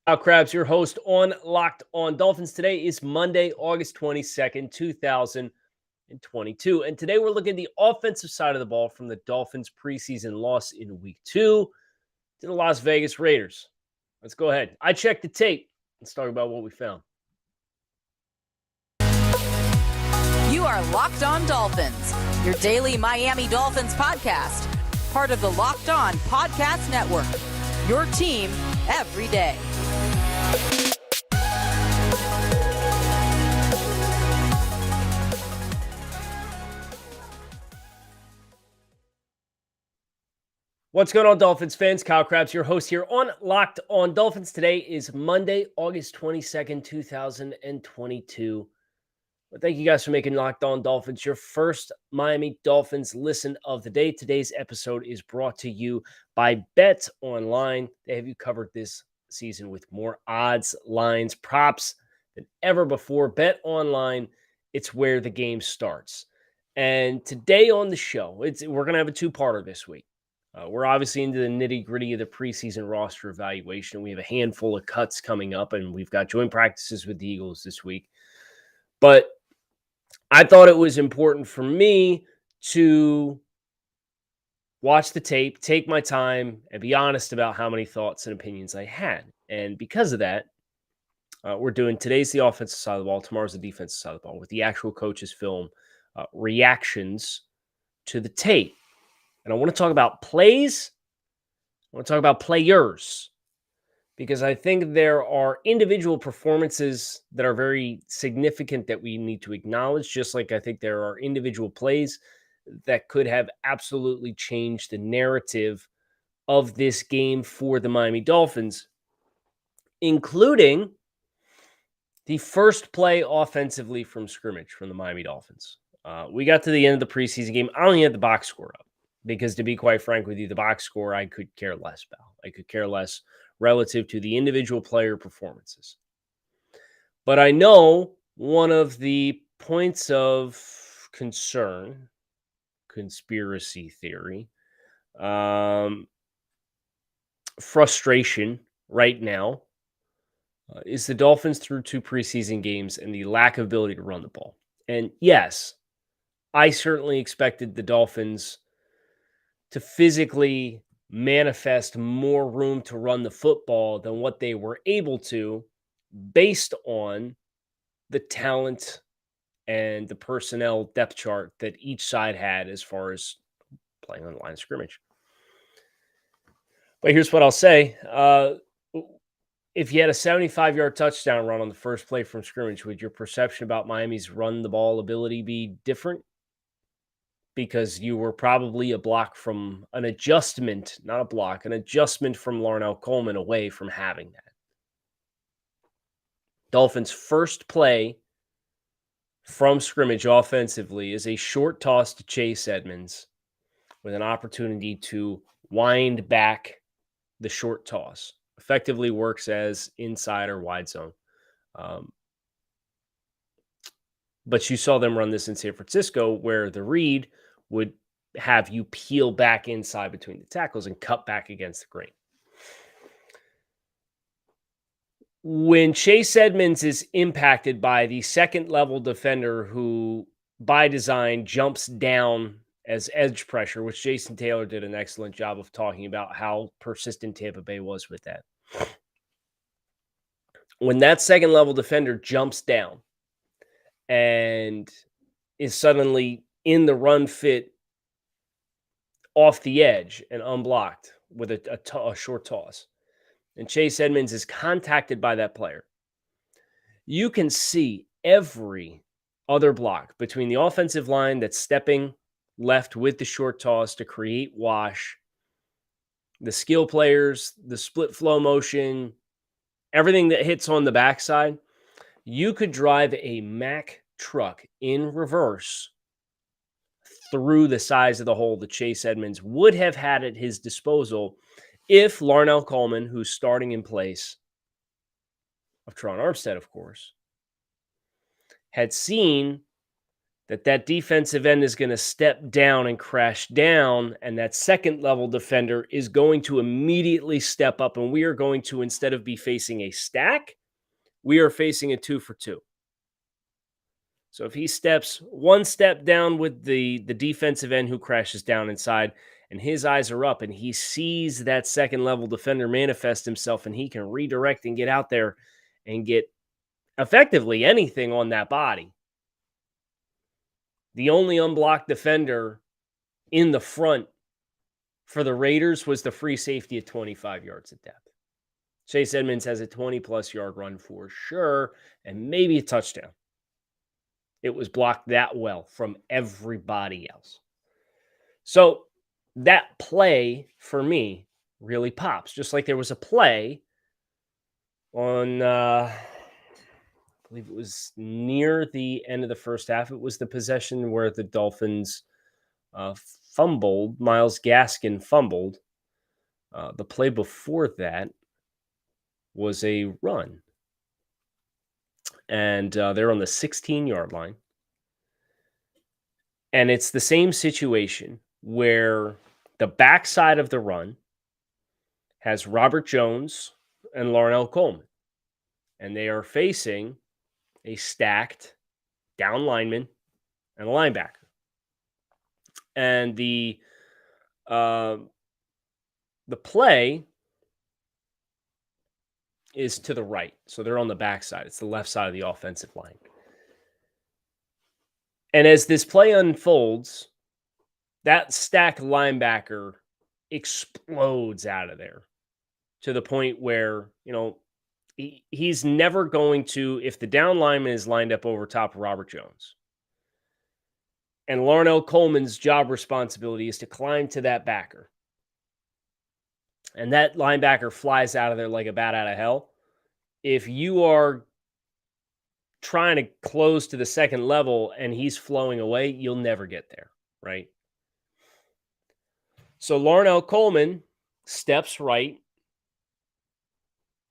Krabs, your host on Locked On Dolphins. Today is Monday, August 22nd, 2022. And today we're looking at the offensive side of the ball from the Dolphins' preseason loss in week 2 to the Las Vegas Raiders. Let's go ahead. I checked the tape. Let's talk about what we found. You are Locked On Dolphins, your daily Miami Dolphins podcast, part of the Locked On Podcast Network, your team every day. What's going on, Dolphins fans? Kyle Krabs, your host here on Locked On Dolphins. Today is Monday, August 22nd, 2022. Well, thank you guys for making Locked On Dolphins your first Miami Dolphins listen of the day. Today's episode is brought to you by Bet Online. They have you covered this season with more odds, lines, props than ever before. Bet Online, it's where the game starts. And today on the show, we're going to have a two-parter this week. We're obviously into the nitty-gritty of the preseason roster evaluation. We have a handful of cuts coming up, and we've got joint practices with the Eagles this week. But I thought it was important for me to watch the tape, take my time, and be honest about how many thoughts and opinions I had. And because of that, we're doing today's the offensive side of the ball, tomorrow's the defensive side of the ball, with the actual coaches' film reactions to the tape. And I want to talk about plays. I want to talk about players, because I think there are individual performances that are very significant that we need to acknowledge, just like I think there are individual plays that could have absolutely changed the narrative of this game for the Miami Dolphins, including the first play offensively from scrimmage from the Miami Dolphins. We got to the end of the preseason game. I only had the box score up because, to be quite frank with you, the box score I could care less about. I could care less relative to the individual player performances. But I know one of the points of concern, conspiracy theory, frustration right now is the Dolphins through 2 preseason games and the lack of ability to run the ball. And yes, I certainly expected the Dolphins to physically manifest more room to run the football than what they were able to, based on the talent and the personnel depth chart that each side had as far as playing on the line of scrimmage. But here's what I'll say. If you had a 75-yard touchdown run on the first play from scrimmage, would your perception about Miami's run the ball ability be different? Because you were probably a block from an adjustment, not a block, an adjustment from Larnell Coleman away from having that. Dolphins' first play from scrimmage offensively is a short toss to Chase Edmonds with an opportunity to wind back the short toss. Effectively works as inside or wide zone. But you saw them run this in San Francisco, where the read would have you peel back inside between the tackles and cut back against the grain. When Chase Edmonds is impacted by the second-level defender who, by design, jumps down as edge pressure, which Jason Taylor did an excellent job of talking about how persistent Tampa Bay was with that. When that second-level defender jumps down and is suddenly in the run fit off the edge and unblocked with a short toss, and Chase Edmonds is contacted by that player, you can see every other block between the offensive line that's stepping left with the short toss to create wash, the skill players, the split flow motion, everything that hits on the backside. You could drive a Mack truck in reverse through the size of the hole that Chase Edmonds would have had at his disposal if Larnell Coleman, who's starting in place of Tron Armstead, of course, had seen that defensive end is going to step down and crash down, and that second level defender is going to immediately step up, and we are going to, instead of be facing a stack, we are facing a 2-for-2. So if he steps one step down with the defensive end who crashes down inside, and his eyes are up and he sees that second level defender manifest himself, and he can redirect and get out there and get effectively anything on that body. The only unblocked defender in the front for the Raiders was the free safety at 25 yards of depth. Chase Edmonds has a 20-plus yard run for sure, and maybe a touchdown. It was blocked that well from everybody else. So that play, for me, really pops. Just like there was a play on, I believe it was near the end of the first half. It was the possession where the Dolphins fumbled. Myles Gaskin fumbled. The play before that was a run. And they're on the 16-yard line. And it's the same situation where the backside of the run has Robert Jones and Larnell Coleman. And they are facing a stacked down lineman and a linebacker. And the play is to the right. So they're on the backside. It's the left side of the offensive line. And as this play unfolds, that stacked linebacker explodes out of there to the point where, he's never going to, if the down lineman is lined up over top of Robert Jones, and Larnell Coleman's job responsibility is to climb to that backer, and that linebacker flies out of there like a bat out of hell. If you are trying to close to the second level and he's flowing away, you'll never get there, right? So Larnell Coleman steps right.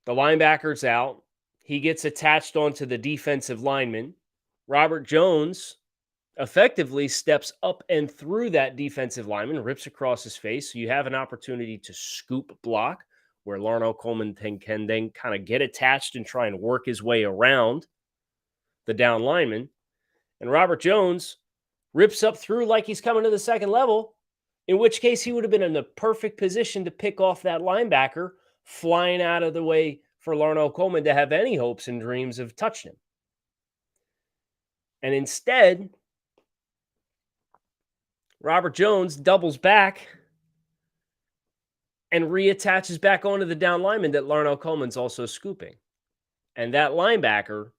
The linebacker's out. He gets attached onto the defensive lineman. Robert Jones effectively steps up and through that defensive lineman, rips across his face. So you have an opportunity to scoop block where Larnell Coleman can then kind of get attached and try and work his way around the down lineman. And Robert Jones rips up through like he's coming to the second level, in which case he would have been in the perfect position to pick off that linebacker flying out of the way for Larnell Coleman to have any hopes and dreams of touching him. And instead, Robert Jones doubles back and reattaches back onto the down lineman that Larnell Coleman's also scooping. And that linebacker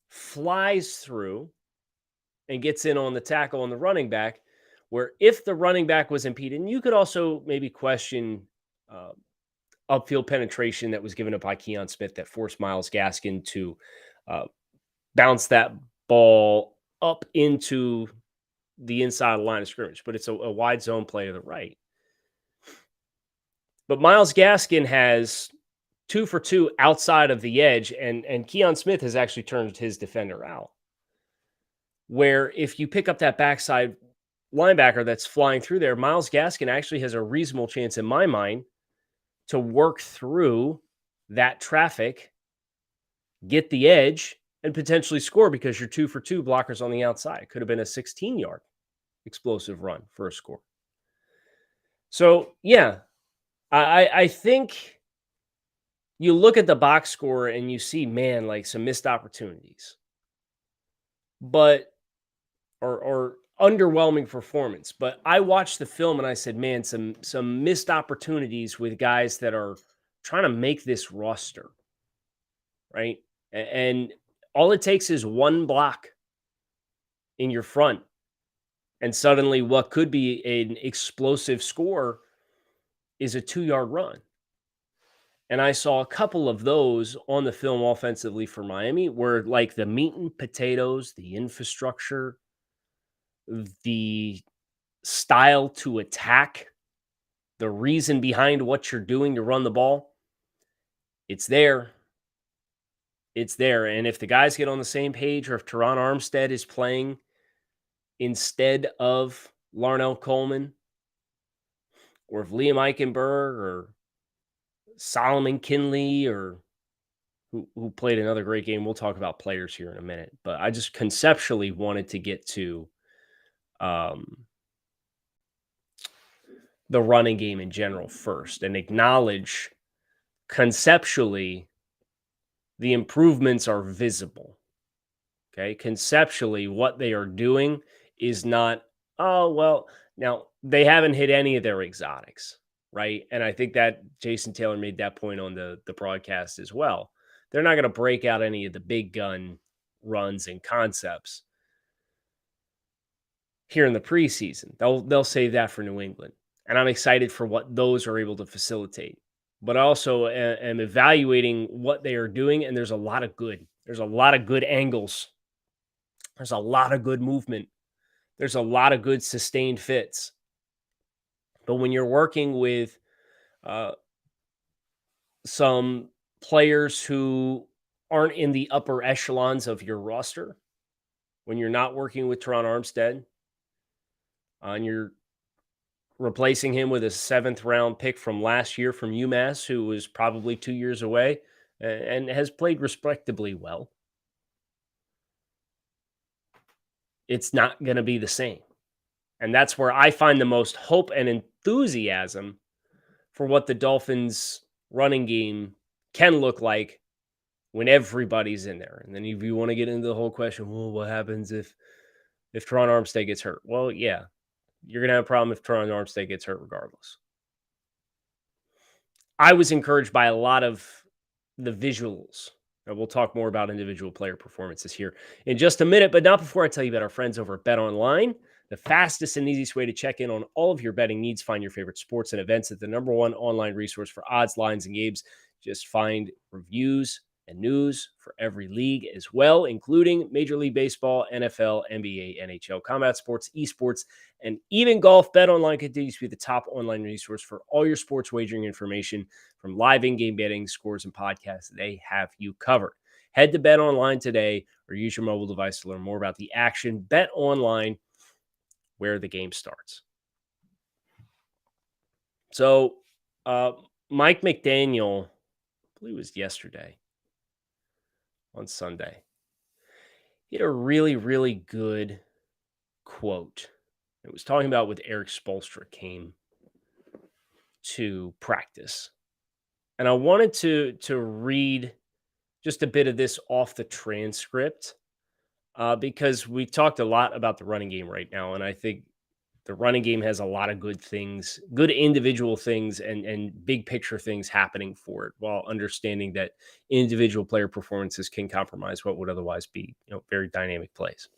flies through and gets in on the tackle on the running back, where if the running back was impeded, and you could also maybe question upfield penetration that was given up by Keon Smith that forced Myles Gaskin to bounce that ball up into the inside of the line of scrimmage, but it's a wide zone play to the right. But Myles Gaskin has 2-for-2 outside of the edge, and Keon Smith has actually turned his defender out. Where if you pick up that backside linebacker that's flying through there, Myles Gaskin actually has a reasonable chance in my mind to work through that traffic, get the edge, and potentially score because you're 2-for-2 blockers on the outside. It could have been a 16-yard explosive run for a score. So, yeah, I think you look at the box score and you see, man, like some missed opportunities. But, or underwhelming performance. But I watched the film and I said, man, some missed opportunities with guys that are trying to make this roster, right? And all it takes is one block in your front, and suddenly what could be an explosive score is a 2-yard run. And I saw a couple of those on the film offensively for Miami where like the meat and potatoes, the infrastructure, the style to attack, the reason behind what you're doing to run the ball, it's there. It's there. And if the guys get on the same page, or if Teron Armstead is playing instead of Larnell Coleman, or if Liam Eichenberg or Solomon Kinley, or who played another great game. We'll talk about players here in a minute, but I just conceptually wanted to get to the running game in general first and acknowledge conceptually the improvements are visible. Okay. Conceptually, what they are doing is not, oh, well, now they haven't hit any of their exotics, right? And I think that Jason Taylor made that point on the broadcast as well. They're not going to break out any of the big gun runs and concepts here in the preseason. They'll save that for New England. And I'm excited for what those are able to facilitate. But I also am evaluating what they are doing, and there's a lot of good. There's a lot of good angles. There's a lot of good movement. There's a lot of good sustained fits. But when you're working with some players who aren't in the upper echelons of your roster, when you're not working with Teron Armstead, and you're replacing him with a 7th round pick from last year from UMass, who was probably 2 years away and has played respectably well, it's not going to be the same. And that's where I find the most hope and enthusiasm for what the Dolphins running game can look like when everybody's in there. And then if you want to get into the whole question, well, what happens if Teron Armstead gets hurt? Well, yeah, you're going to have a problem if Teron Armstead gets hurt regardless. I was encouraged by a lot of the visuals. And we'll talk more about individual player performances here in just a minute, but not before I tell you about our friends over at BetOnline, the fastest and easiest way to check in on all of your betting needs. Find your favorite sports and events at the #1 online resource for odds, lines, and games. Just find reviews and news for every league as well, including Major League Baseball, NFL, NBA, NHL, combat sports, esports, and even golf. BetOnline continues to be the top online resource for all your sports wagering information, from live in-game betting, scores, and podcasts. They have you covered. Head to BetOnline today or use your mobile device to learn more about the action. BetOnline, where the game starts. So, Mike McDaniel, I believe it was yesterday, on Sunday, he had a really, really good quote. It was talking about when Eric Spoelstra came to practice. And I wanted to read just a bit of this off the transcript because we talked a lot about the running game right now. And I think the running game has a lot of good things, good individual things and big picture things happening for it, while understanding that individual player performances can compromise what would otherwise be, very dynamic plays.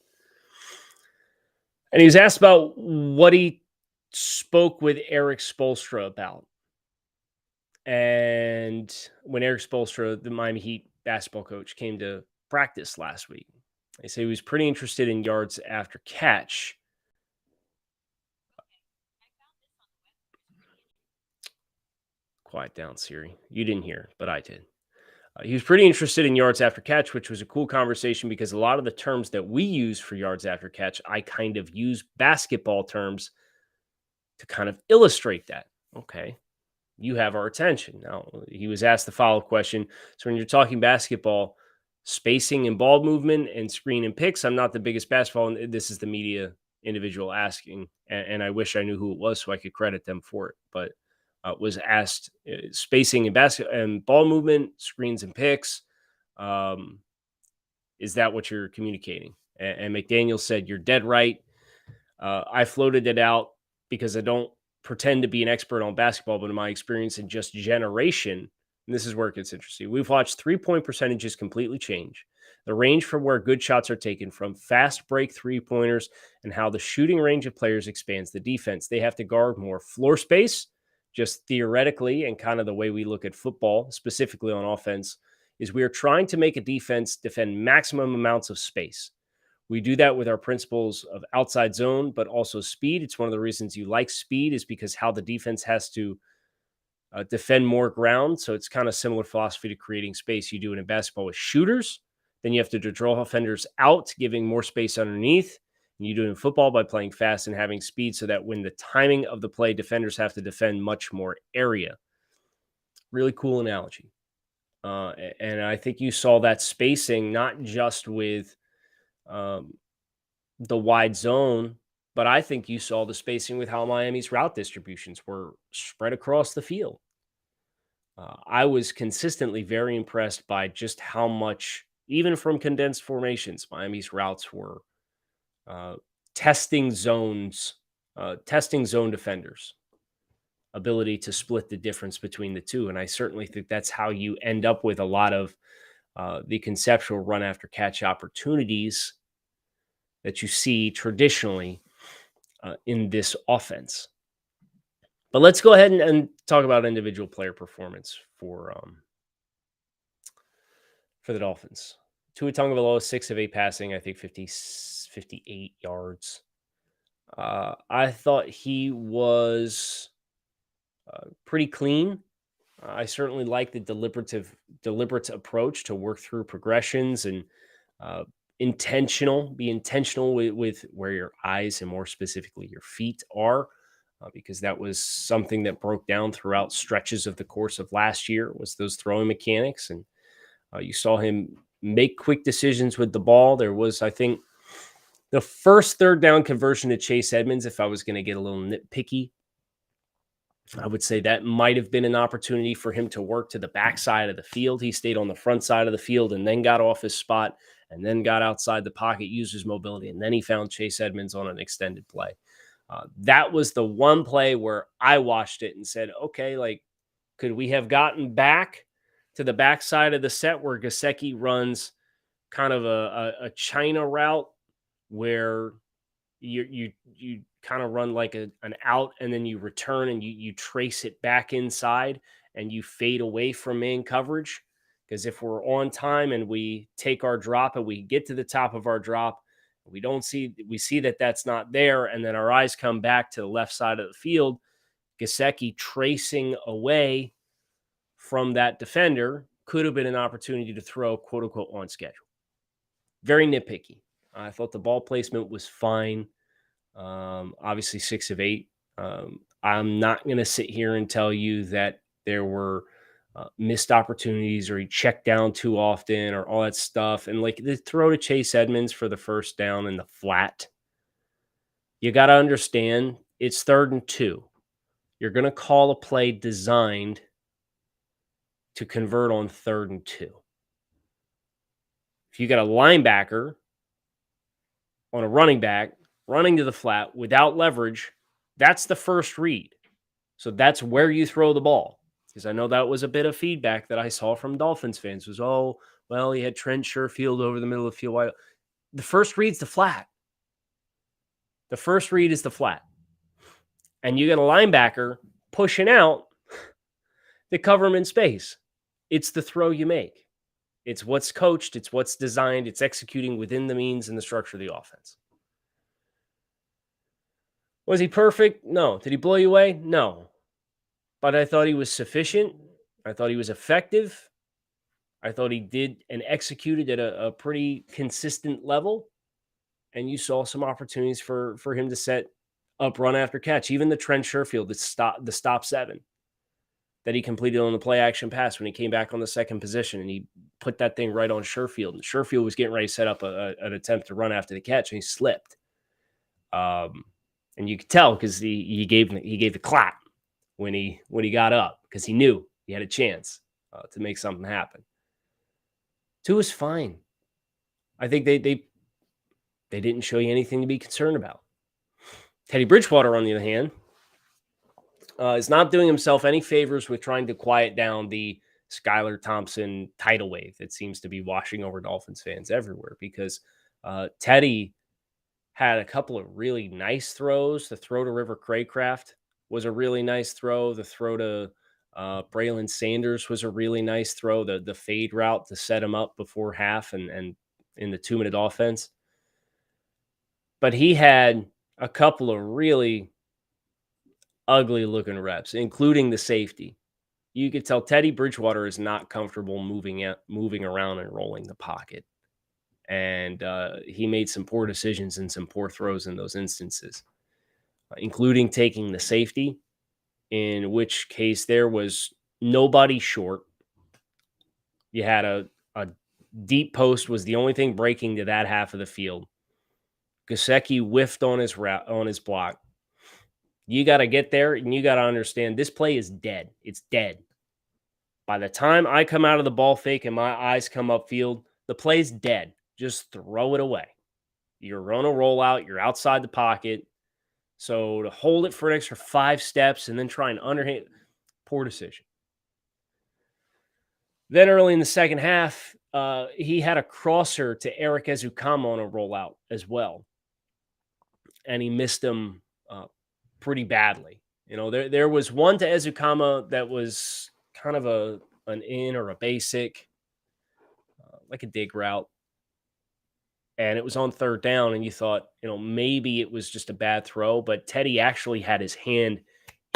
And he was asked about what he spoke with Eric Spoelstra about. And when Eric Spoelstra, the Miami Heat basketball coach, came to practice last week, they say he was pretty interested in yards after catch. Quiet down, Siri. You didn't hear, but I did. He was pretty interested in yards after catch, which was a cool conversation because a lot of the terms that we use for yards after catch, I kind of use basketball terms to kind of illustrate that. Okay, you have our attention. Now, he was asked the follow-up question. So when you're talking basketball, spacing and ball movement and screen and picks, I'm not the biggest basketball, and this is the media individual asking, and I wish I knew who it was so I could credit them for it, but was asked spacing and and ball movement, screens and picks. Is that what you're communicating? And McDaniel said, "You're dead right. I floated it out because I don't pretend to be an expert on basketball, but in my experience in just generation," and this is where it gets interesting, "we've watched 3-point percentages completely change. The range from where good shots are taken from, fast break 3-pointers, and how the shooting range of players expands the defense. They have to guard more floor space." Just theoretically, and kind of the way we look at football, specifically on offense, is we are trying to make a defense defend maximum amounts of space. We do that with our principles of outside zone, but also speed. It's one of the reasons you like speed, is because how the defense has to defend more ground. So it's kind of similar philosophy to creating space. You do it in basketball with shooters. Then you have to draw offenders out, giving more space underneath. You do it in football by playing fast and having speed so that when the timing of the play, defenders have to defend much more area. Really cool analogy. And I think you saw that spacing not just with the wide zone, but I think you saw the spacing with how Miami's route distributions were spread across the field. I was consistently very impressed by just how much, even from condensed formations, Miami's routes were testing zones, testing zone defenders' ability to split the difference between the two. And I certainly think that's how you end up with a lot of the conceptual run after catch opportunities that you see traditionally in this offense. But let's go ahead and talk about individual player performance for the Dolphins. Tua Tagovailoa, 6 of 8 passing, I think 58 yards. I thought he was pretty clean. I certainly like the deliberate approach to work through progressions and be intentional with where your eyes and more specifically your feet are, because that was something that broke down throughout stretches of the course of last year was those throwing mechanics. And you saw him make quick decisions with the ball. There was, I think, the first third down conversion to Chase Edmonds, if I was going to get a little nitpicky, I would say that might have been an opportunity for him to work to the backside of the field. He stayed on the front side of the field and then got off his spot and then got outside the pocket, used his mobility, and then he found Chase Edmonds on an extended play. That was the one play where I watched it and said, okay, like, could we have gotten back to the backside of the set where Gesicki runs kind of a China route where you kind of run like an out and then you return and you trace it back inside and you fade away from man coverage. Because if we're on time and we take our drop and we get to the top of our drop, we see that that's not there. And then our eyes come back to the left side of the field, Gesicki tracing away from that defender could have been an opportunity to throw quote unquote on schedule. Very nitpicky. I thought the ball placement was fine. Obviously 6 of 8. I'm not going to sit here and tell you that there were missed opportunities or he checked down too often or all that stuff. And like the throw to Chase Edmonds for the first down in the flat, you got to understand it's 3rd and 2. You're going to call a play designed to convert on 3rd and 2. If you got a linebacker on a running back running to the flat without leverage, that's the first read. So that's where you throw the ball. Because I know that was a bit of feedback that I saw from Dolphins fans was, oh, well, he had Trent Sherfield over the middle of the field. The first read's the flat. The first read is the flat. And you got a linebacker pushing out to cover him in space. It's the throw you make. It's what's coached. It's what's designed. It's executing within the means and the structure of the offense. Was he perfect? No. Did he blow you away? No. But I thought he was sufficient. I thought he was effective. I thought he did and executed at a pretty consistent level. And you saw some opportunities for him to set up run after catch. Even the Trent Sherfield, the stop 7 that he completed on the play action pass when he came back on the second position and he put that thing right on Sherfield. And Sherfield was getting ready to set up an attempt to run after the catch and he slipped. And you could tell because he gave the clap when he got up because he knew he had a chance to make something happen. Tua was fine. I think they didn't show you anything to be concerned about. Teddy Bridgewater, on the other hand, is not doing himself any favors with trying to quiet down the Skylar Thompson tidal wave that seems to be washing over Dolphins fans everywhere because Teddy had a couple of really nice throws. The throw to River Craycraft was a really nice throw. The throw to Braylon Sanders was a really nice throw. The fade route to set him up before half and in the 2-minute offense. But he had a couple of really ugly looking reps, including the safety. You could tell Teddy Bridgewater is not comfortable moving around and rolling the pocket. And he made some poor decisions and some poor throws in those instances, including taking the safety, in which case there was nobody short. You had a deep post was the only thing breaking to that half of the field. Gesicki whiffed on his block. You got to get there, and you got to understand this play is dead. It's dead. By the time I come out of the ball fake and my eyes come upfield, the play's dead. Just throw it away. You're on a rollout. You're outside the pocket. So to hold it for an extra 5 steps and then try and underhand, poor decision. Then early in the second half, he had a crosser to Eric Ezukama on a rollout as well. And he missed him pretty badly. There was one to Ezukama that was kind of an in or a basic, like a dig route. And it was on third down, and you thought, maybe it was just a bad throw, but Teddy actually had his hand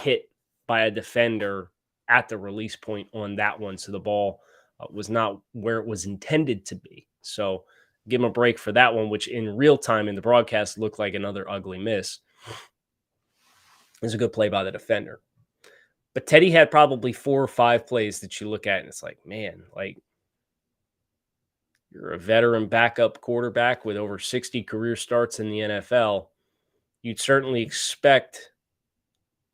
hit by a defender at the release point on that one. So the ball was not where it was intended to be. So give him a break for that one, which in real time in the broadcast looked like another ugly miss. It was a good play by the defender. But Teddy had probably 4 or 5 plays that you look at, and it's like, man, you're a veteran backup quarterback with over 60 career starts in the NFL. You'd certainly expect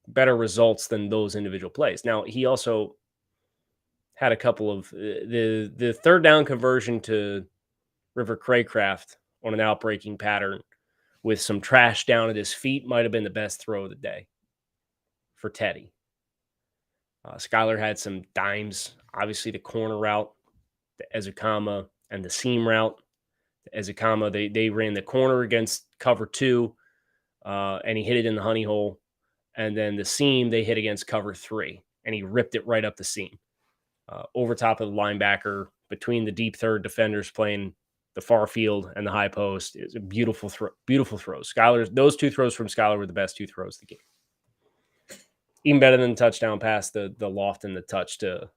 better results than those individual plays. Now, he also had a couple of the third down conversion to River Craycraft on an outbreaking pattern with some trash down at his feet might have been the best throw of the day for Teddy. Skyler had some dimes, obviously the corner route, the Ezukama, and the seam route. The Ezukama, they ran the corner against cover 2, and he hit it in the honey hole. And then the seam, they hit against cover 3, and he ripped it right up the seam. Over top of the linebacker, between the deep third defenders playing the far field and the high post. It was a beautiful throw. Beautiful throws. Those 2 throws from Skyler were the best 2 throws of the game. Even better than the touchdown pass, the loft and the touch to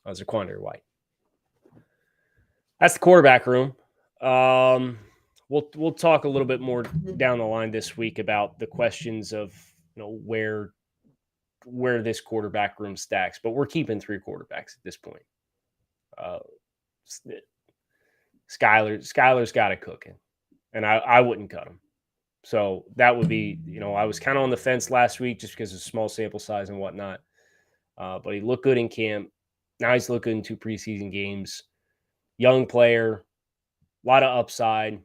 Zaquandre White. That's the quarterback room. We'll talk a little bit more down the line this week about the questions of where this quarterback room stacks, but we're keeping 3 quarterbacks at this point. Skyler's got it cooking, and I wouldn't cut him. So that would be, I was kind of on the fence last week just because of small sample size and whatnot. But he looked good in camp. Now he's looked good in 2 preseason games. Young player, a lot of upside.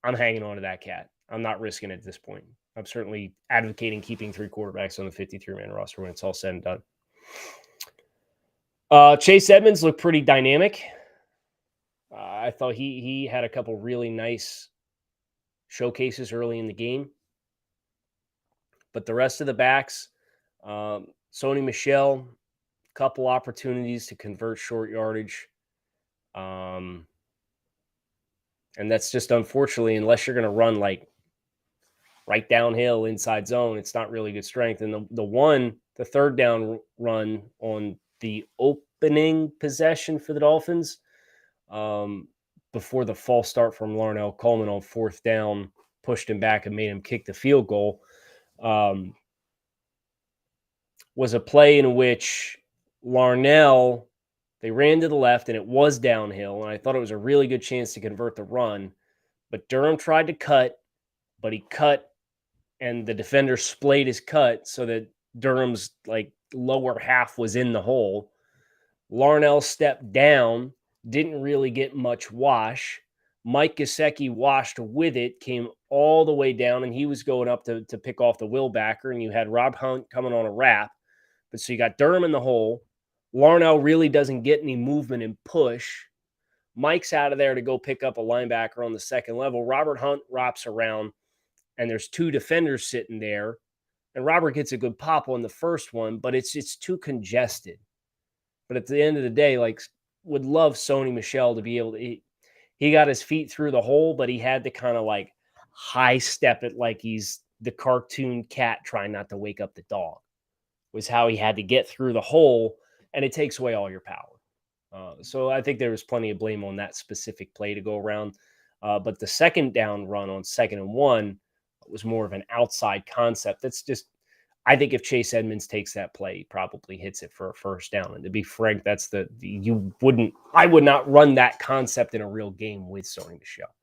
I'm hanging on to that cat. I'm not risking it at this point. I'm certainly advocating keeping 3 quarterbacks on the 53-man roster when it's all said and done. Chase Edmonds looked pretty dynamic. I thought he had a couple really nice showcases early in the game. But the rest of the backs, Sony Michel, couple opportunities to convert short yardage. And that's just unfortunately, unless you're going to run right downhill inside zone, it's not really good strength. And the third down run on the opening possession for the Dolphins, before the false start from Larnell Coleman on 4th down, pushed him back and made him kick the field goal, was a play in which Larnell, they ran to the left and it was downhill, and I thought it was a really good chance to convert the run, but Durham tried to cut, but he cut and the defender splayed his cut so that Durham's lower half was in the hole. Larnell stepped down, didn't really get much wash. Mike Gesicki washed with it, came all the way down, and he was going up to pick off the wheelbacker, and you had Rob Hunt coming on a wrap. But so you got Durham in the hole. Larnell really doesn't get any movement and push. Mike's out of there to go pick up a linebacker on the second level. Robert Hunt wraps around, and there's 2 defenders sitting there. And Robert gets a good pop on the first one, but it's too congested. But at the end of the day, would love Sony Michel to be able to. He got his feet through the hole, but he had to kind of high step it like he's the cartoon cat trying not to wake up the dog, was how he had to get through the hole, and it takes away all your power. So I think there was plenty of blame on that specific play to go around. But the second down run on 2nd and 1 was more of an outside concept. That's just, I think if Chase Edmonds takes that play, he probably hits it for a first down. And to be frank, that's I would not run that concept in a real game with Sony Michel.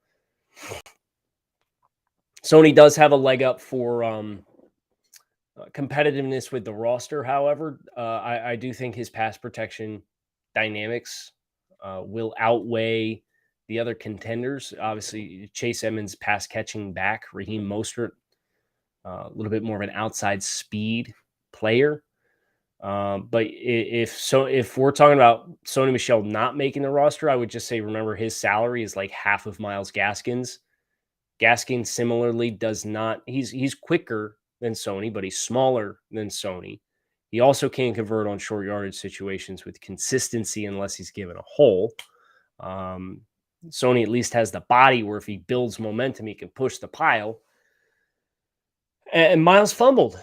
Sony does have a leg up for competitiveness with the roster. However, I do think his pass protection dynamics will outweigh the other contenders. Obviously, Chase Edmonds pass catching back, Raheem Mostert, a little bit more of an outside speed player. But if we're talking about Sony Michel not making the roster, I would just say, remember, his salary is like half of Myles Gaskin's. Gaskin similarly does not, he's quicker than Sony, but he's smaller than Sony. He also can't convert on short yardage situations with consistency unless he's given a hole. Sony at least has the body where if he builds momentum, he can push the pile. And Myles fumbled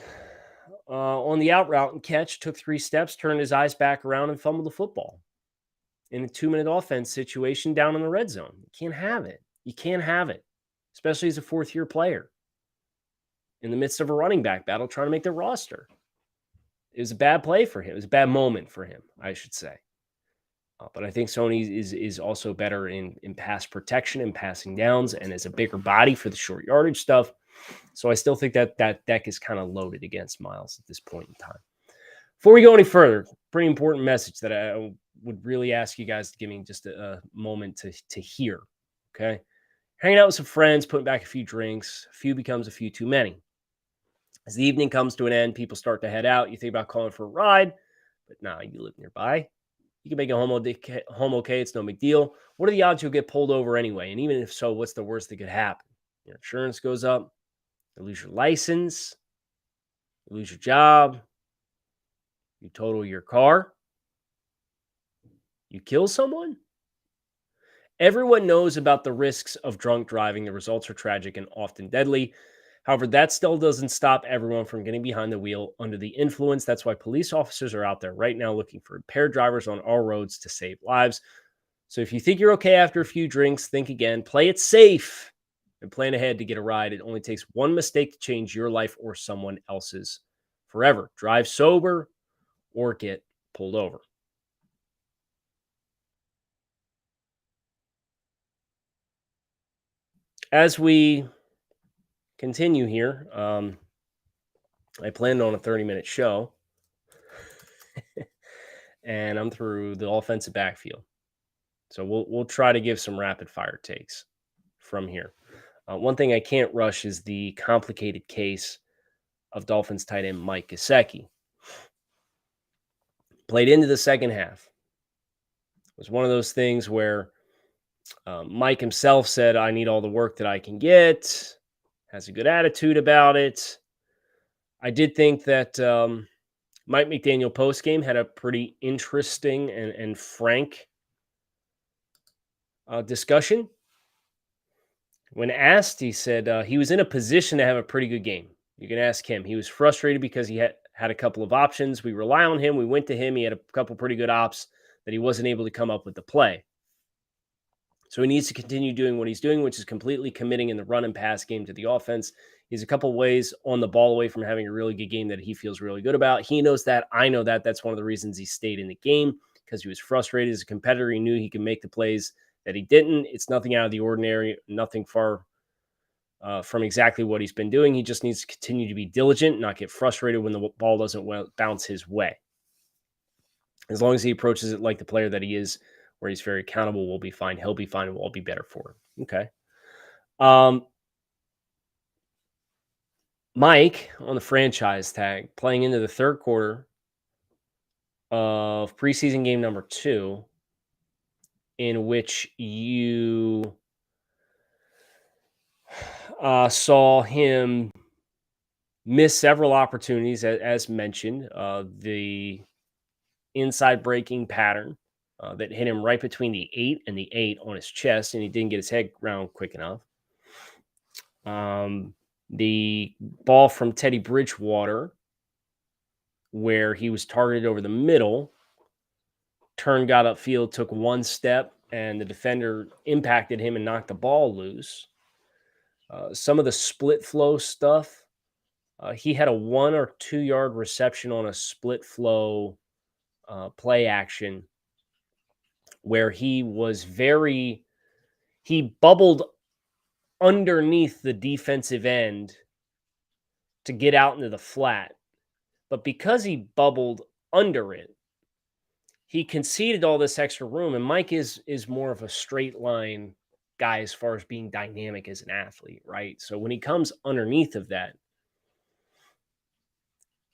on the out route and catch, took 3 steps, turned his eyes back around and fumbled the football in a 2-minute offense situation down in the red zone. You can't have it. You can't have it, especially as a fourth-year player in the midst of a running back battle trying to make the roster. It was a bad play for him. It was a bad moment for him, I should say. But I think Sony is also better in pass protection and passing downs and is a bigger body for the short yardage stuff. So I still think that deck is kind of loaded against Myles at this point in time. Before we go any further, pretty important message that I would really ask you guys to give me just a moment to hear, okay? Hanging out with some friends, putting back a few drinks, a few becomes a few too many. As the evening comes to an end, people start to head out. You think about calling for a ride, but nah, you live nearby. You can make it home okay. It's no big deal. What are the odds you'll get pulled over anyway? And even if so, what's the worst that could happen? Your insurance goes up. You lose your license. You lose your job. You total your car. You kill someone. Everyone knows about the risks of drunk driving. The results are tragic and often deadly. However, that still doesn't stop everyone from getting behind the wheel under the influence. That's why police officers are out there right now looking for impaired drivers on our roads to save lives. So if you think you're okay after a few drinks, think again, play it safe, and plan ahead to get a ride. It only takes one mistake to change your life or someone else's forever. Drive sober or get pulled over. As we continue here, I planned on a 30-minute show, and I'm through the offensive backfield. So we'll try to give some rapid fire takes from here. One thing I can't rush is the complicated case of Dolphins tight end Mike Gesicki. Played into the second half. It was one of those things where Mike himself said, I need all the work that I can get, has a good attitude about it. I did think that Mike McDaniel postgame had a pretty interesting and frank discussion. When asked, he said he was in a position to have a pretty good game. You can ask him. He was frustrated because he had a couple of options. We rely on him. We went to him. He had a couple pretty good ops that he wasn't able to come up with the play. So he needs to continue doing what he's doing, which is completely committing in the run and pass game to the offense. He's a couple ways on the ball away from having a really good game that he feels really good about. He knows that. I know that. That's one of the reasons he stayed in the game, because he was frustrated as a competitor. He knew he could make the plays that he didn't. It's nothing out of the ordinary, nothing far from exactly what he's been doing. He just needs to continue to be diligent, not get frustrated when the ball doesn't bounce his way. As long as he approaches it like the player that he is, where he's very accountable, we'll be fine. He'll be fine, and we'll all be better for him. Okay. Mike on the franchise tag, playing into the third quarter of preseason game number 2, in which you saw him miss several opportunities, as mentioned. The inside breaking pattern that hit him right between the 8 and the 8 on his chest, and he didn't get his head around quick enough. The ball from Teddy Bridgewater, where he was targeted over the middle, got upfield, took one step, and the defender impacted him and knocked the ball loose. Some of the split flow stuff, he had a 1 or 2 yard reception on a split flow play action where he bubbled underneath the defensive end to get out into the flat. But because he bubbled under it, he conceded all this extra room. And Mike is more of a straight line guy as far as being dynamic as an athlete, right? So when he comes underneath of that,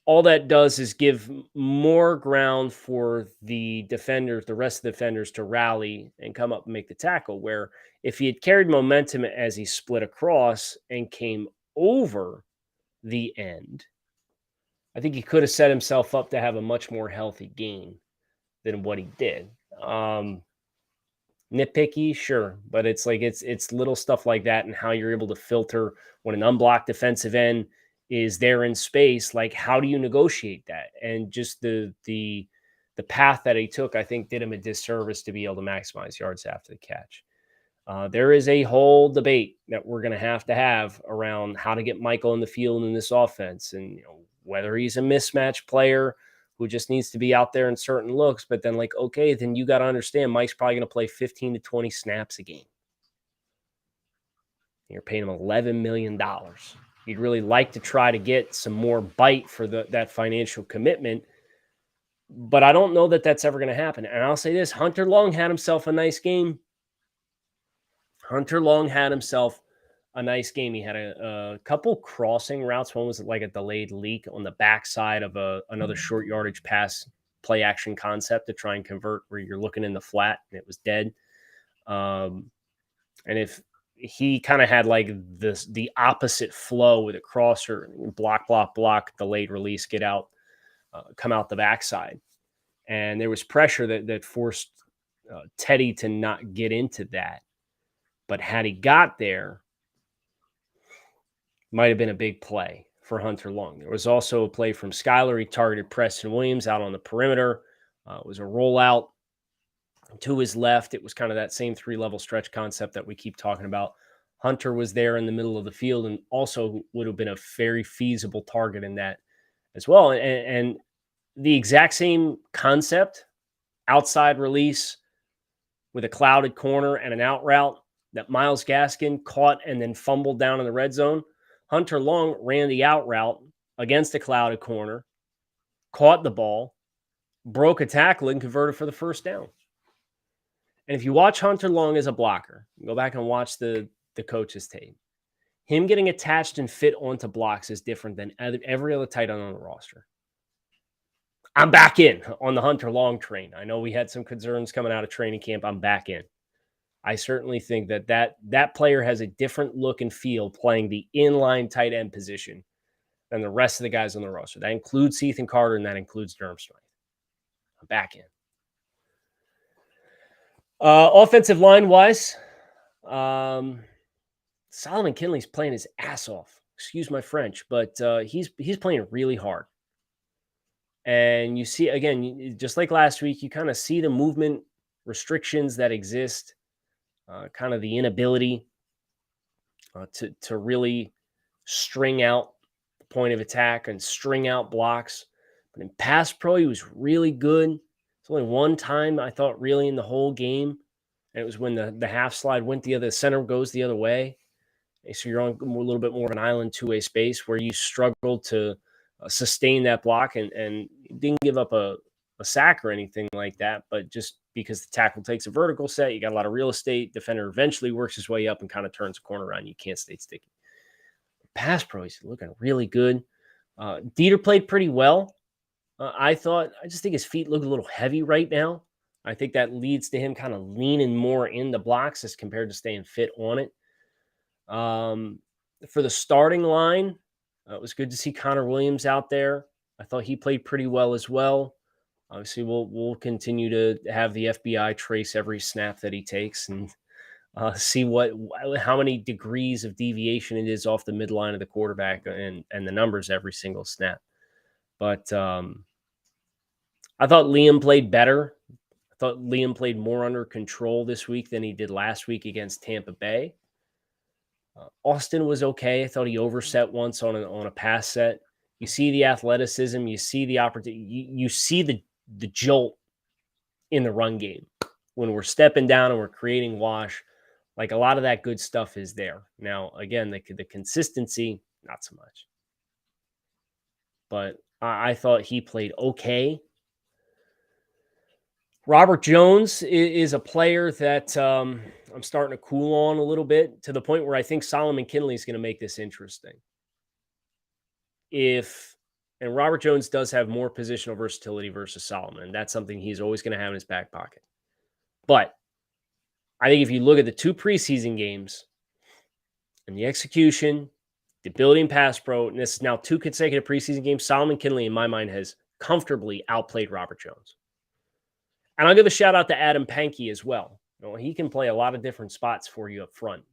all that does is give more ground for the defenders, the rest of the defenders, to rally and come up and make the tackle. Where if he had carried momentum as he split across and came over the end, I think he could have set himself up to have a much more healthy gain than what he did. Nitpicky, sure, but it's like it's little stuff like that and how you're able to filter when an unblocked defensive end is there in space. Like, how do you negotiate that? And just the path that he took, I think, did him a disservice to be able to maximize yards after the catch. There is a whole debate that we're going to have around how to get Michael in the field in this offense, and whether he's a mismatch player who just needs to be out there in certain looks. But then, like, okay, then you got to understand Mike's probably going to play 15 to 20 snaps a game. You're paying him $11 million. You'd really like to try to get some more bite for that financial commitment. But I don't know that that's ever going to happen. And I'll say this, Hunter Long had himself a nice game. He had a couple crossing routes. One was like a delayed leak on the backside of another short yardage pass play action concept to try and convert, where you're looking in the flat and it was dead. And if he kind of had like the opposite flow with a crosser, block, delayed release, get out, come out the backside. And there was pressure that forced Teddy to not get into that. But had he got there, might have been a big play for Hunter Long. There was also a play from Skyler. He targeted Preston Williams out on the perimeter. It was a rollout to his left. It was kind of that same 3-level stretch concept that we keep talking about. Hunter was there in the middle of the field and also would have been a very feasible target in that as well. And the exact same concept, outside release with a clouded corner and an out route that Myles Gaskin caught and then fumbled down in the red zone. Hunter Long ran the out route against a clouded corner, caught the ball, broke a tackle, and converted for the first down. And if you watch Hunter Long as a blocker, go back and watch the coach's tape. Him getting attached and fit onto blocks is different than every other tight end on the roster. I'm back in on the Hunter Long train. I know we had some concerns coming out of training camp. I'm back in. I certainly think that player has a different look and feel playing the inline tight end position than the rest of the guys on the roster. That includes Ethan Carter, and that includes Durham Smythe. I'm back in. Offensive line-wise, Solomon Kinley's playing his ass off. Excuse my French, but he's playing really hard. And you see, again, just like last week, you kind of see the movement restrictions that exist. Kind of the inability to really string out the point of attack and string out blocks. But in pass pro, he was really good. It's only one time I thought really in the whole game, and it was when the half slide went the center goes the other way. And so you're on a little bit more of an island two-way space where you struggled to sustain that block and didn't give up a sack or anything like that, but just because the tackle takes a vertical set, you got a lot of real estate. Defender eventually works his way up and kind of turns a corner around. You can't stay sticky. Pass pro, he's looking really good. Dieter played pretty well. I just think his feet look a little heavy right now. I think that leads to him kind of leaning more in the blocks as compared to staying fit on it. For the starting line, it was good to see Connor Williams out there. I thought he played pretty well as well. Obviously, we'll continue to have the FBI trace every snap that he takes and see how many degrees of deviation it is off the midline of the quarterback and the numbers every single snap. But I thought Liam played better. I thought Liam played more under control this week than he did last week against Tampa Bay. Austin was okay. I thought he overset once on a pass set. You see the athleticism. You see the opportunity. You see the jolt in the run game when we're stepping down and we're creating wash. Like, a lot of that good stuff is there. Now, again, the consistency, not so much. But I thought he played okay. Robert Jones is a player that I'm starting to cool on a little bit, to the point where I think Solomon Kinley is going to make this interesting. And Robert Jones does have more positional versatility versus Solomon, and that's something he's always going to have in his back pocket. But I think if you look at the 2 preseason games and the execution, the ability in pass pro, and this is now 2 consecutive preseason games, Solomon Kinley, in my mind, has comfortably outplayed Robert Jones. And I'll give a shout out to Adam Pankey as well. He can play a lot of different spots for you up front.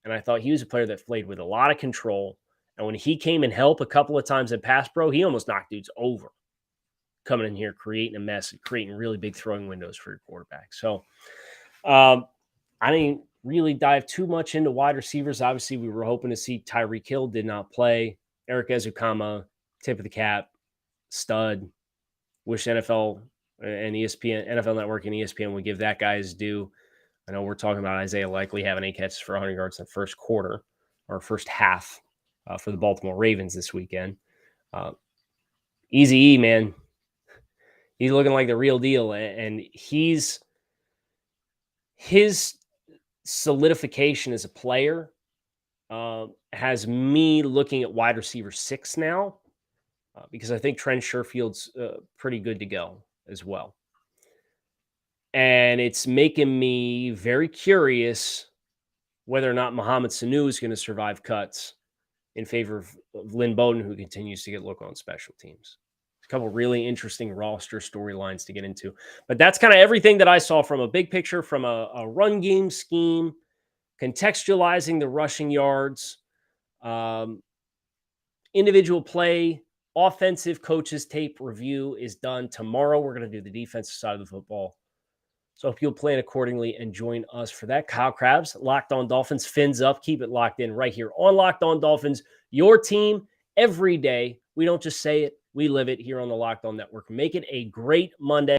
And I thought he was a player that played with a lot of control. And when he came and helped a couple of times in pass pro, he almost knocked dudes over, coming in here, creating a mess, and creating really big throwing windows for your quarterback. So I didn't really dive too much into wide receivers. Obviously, we were hoping to see Tyreek Hill, did not play. Eric Ezukama, tip of the cap, stud. Wish NFL and ESPN, NFL Network and ESPN would give that guy his due. I know we're talking about Isaiah Likely having 8 catches for 100 yards in the first quarter or first half for the Baltimore Ravens this weekend. Easy E, man. He's looking like the real deal. And his solidification as a player has me looking at wide receiver 6 now, because I think Trent Sherfield's pretty good to go as well. And it's making me very curious whether or not Mohamed Sanu is going to survive cuts in favor of Lynn Bowden, who continues to get look on special teams. A couple really interesting roster storylines to get into. But that's kind of everything that I saw from a big picture, from a run game scheme, contextualizing the rushing yards, individual play, offensive coaches tape review is done tomorrow. We're going to do the defensive side of the football. So if you'll plan accordingly and join us for that. Kyle Krabs, Locked On Dolphins, fins up. Keep it locked in right here on Locked On Dolphins, your team every day. We don't just say it, we live it here on the Locked On Network. Make it a great Monday.